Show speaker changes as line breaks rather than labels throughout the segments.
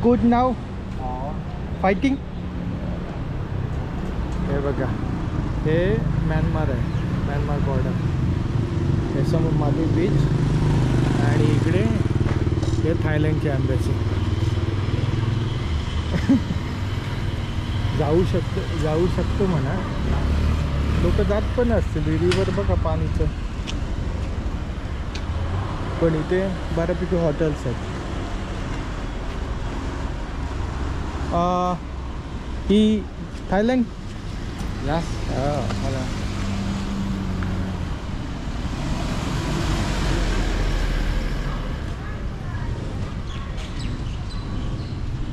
Good नाव fighting. हे बघा, हे म्यानमार आहे, म्यानमार बॉर्डर. हे समोर मागे बीच आणि इकडे हे थायलंडची एम्बॅसी. जाऊ शकतो म्हणा, लोक जात पण असतील. विहिरीवर बघा पाणीचं, पण इथे बऱ्यापैकी हॉटेल्स आहेत. ही थायलंड.
Yes.
मला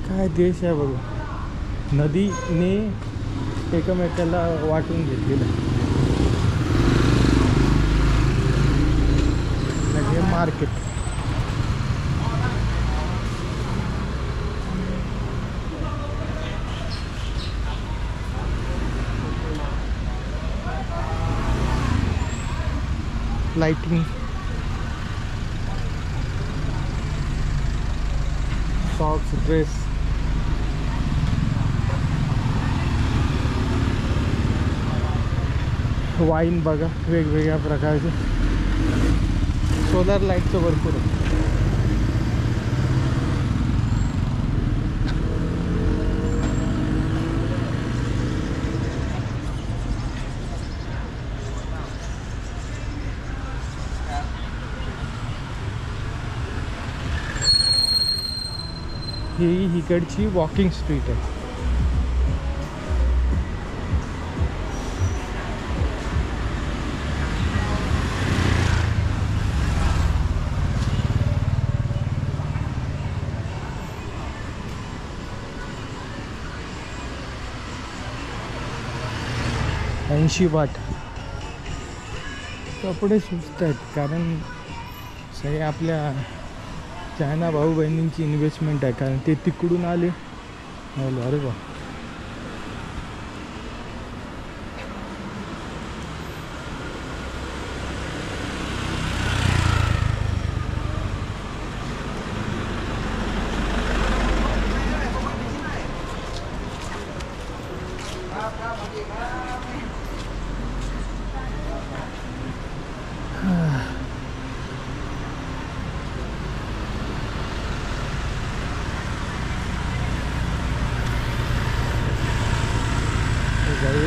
काय देश आहे बघा, नदीने एकमेकाला वाटून घेतलेलं. हे market. Lighting, socks, dress. Wine बघा वेगवेगळ्या प्रकारचे. सोलर लाईटचं भरपूर आहे. ही इकडची वॉकिंग स्ट्रीट आहे. $80 कपडे स्वस्त आहेत, कारण सगळे आपल्या चायना भाऊ बहिणींची इन्व्हेस्टमेंट आहे, कारण ते तिकडून आले. अरे वा,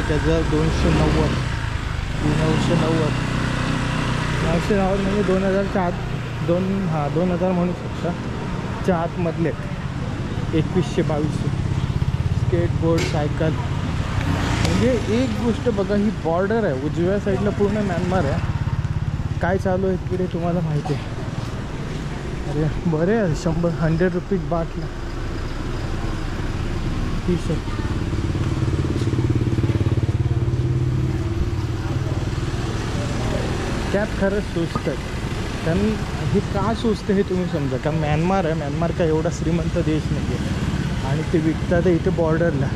त्याचं 290 म्हणजे 2004 2000 म्हणू शकता. च्या आतमधले 2122. Skateboard, cycle. म्हणजे एक गोष्ट बघा, ही बॉर्डर आहे, उजव्या साईडला पूर्ण म्यानमार आहे. काय चालू आहे तिकडे तुम्हाला माहिती आहे. अरे बरे आहे, 100 रुपीज बाटला टी-शर्ट. त्यात खरंच स्वस्त आहे. कारण हे का स्वस्त हे तुम्ही समजा, का म्यानमार आहे, म्यानमार का एवढा श्रीमंत देश नाही आहे, आणि ते विकतात इथे बॉर्डरला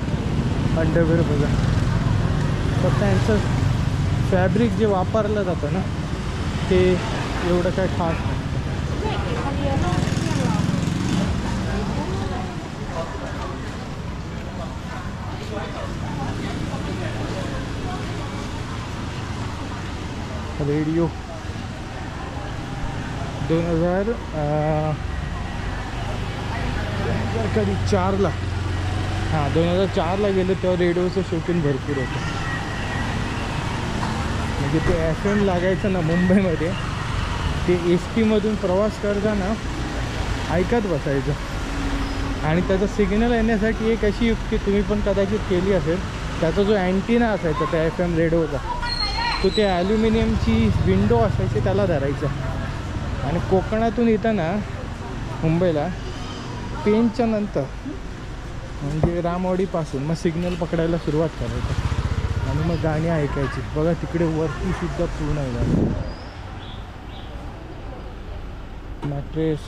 अंडरवेअर बघा. फक्त त्यांचं फॅब्रिक जे वापरलं जातं ना, ते एवढं काय खास नाही. रेडिओ 2004ला, 2004ला गेलो तेव्हा रेडिओचं शौकीन भरपूर होतं. म्हणजे ते FM लागायचं ना मुंबईमध्ये, ते SD मधून प्रवास करताना ऐकत बसायचं. आणि त्याचा सिग्नल येण्यासाठी एक अशी युक्ती तुम्ही पण कदाचित केली असेल, त्याचा जो अँटिना असायचा त्या FM रेडिओचा, तो ते ॲल्युमिनियमची विंडो असायची त्याला धरायचा. आणि कोकणातून येताना मुंबईला पेनच्या नंतर म्हणजे रामवाडीपासून मग सिग्नल पकडायला सुरुवात करायचं आणि मग गाणी ऐकायची. बघा तिकडे वरती सुद्धा पूर्ण आहे मॅट्रेस,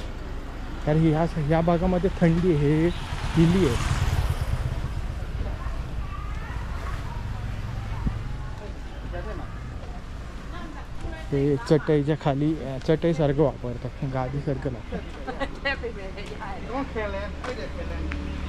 कारण ह्या भागामध्ये थंडी आहे, हे हिली आहे. ते चटईच्या खाली चटईसारखं वापरतात, गादीसारखं लागतं.
everywhere. Yeah.
Come on, Kellen. Hey there, Kellen.